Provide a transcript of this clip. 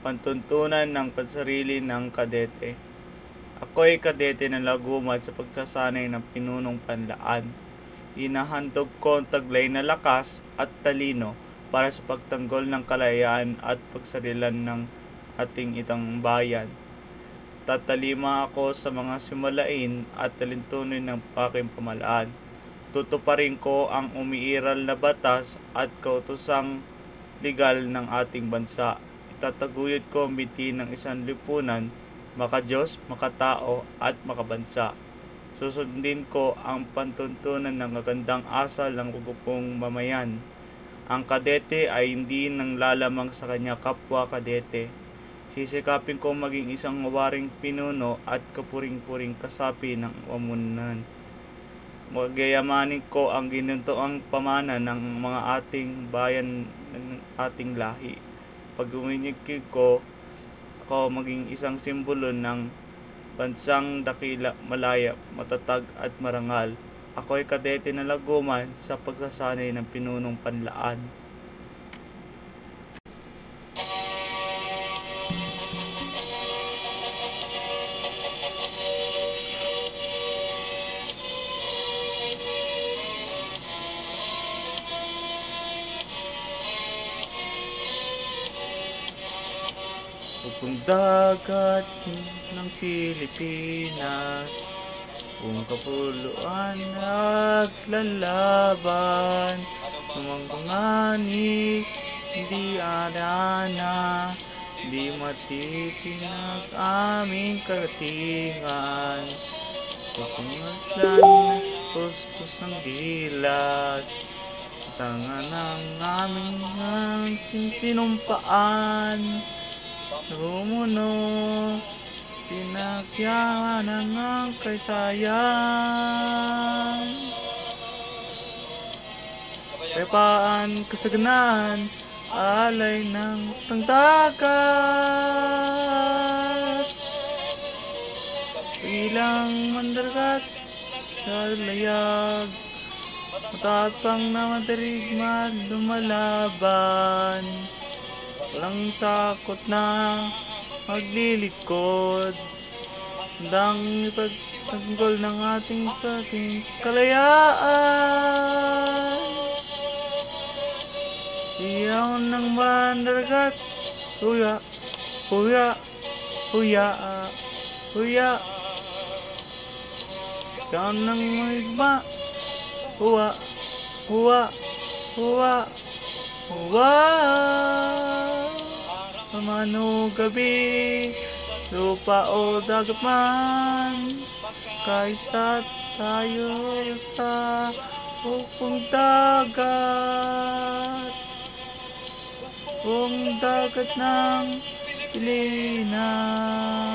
Pantuntunan ng pansarili ng kadete. Ako'y kadete ng lagumad sa pagsasanay ng pinunong panlaan. Inahandog ko ang taglay na lakas at talino para sa pagtanggol ng kalayaan at pagsarilan ng ating itang bayan. Tatalima ako sa mga simulain at talintunin ng aking pamalaan. Tutuparin ko ang umiiral na batas at kautosang legal ng ating bansa. Itataguyod ko ang biti ng isang lipunan, makadiyos, makatao at makabansa. Susundin ko ang pantuntunan ng kagandang asal ng gugupong mamayan. Ang kadete ay hindi nang lalamang sa kanya kapwa kadete. Sisikapin ko maging isang mawaring pinuno at kapuring-puring kasapi ng pamununan. Magyayamanin ko ang ginuntoang pamana ng mga ating bayan ng ating lahi. Pag uminikig ko, ako maging isang simbolo ng bansang dakila, malaya, matatag at marangal. Ako'y kadete na laguman sa pagsasanay ng pinunong panlaan. Upang dagat ng Pilipinas, kung kapuluan naglalaban, tumangkungani, hindi arana, hindi matitinag aming kagatingan. Pupungaslan, puspos ng gilas, tangan ng aming sinumpaan. Rumuno, pinagyaman ng kaysayan. Kayapaan, kasaganaan, alay ng tangdagat. Bilang mandargat, lalayag, matapang na madarigma lumalaban. Walang takot na maglilikod, handang ipagtanggol ng ating kalayaan. Iyaw ng mandaragat, huya, huya, huya, huya. Ikaw ng mahigma, huwa, huwa, huwa, huwa. Pamano gabi, lupa o dagat man, kaisa tayo sa buong dagat. Buong dagat ng Pilipinas.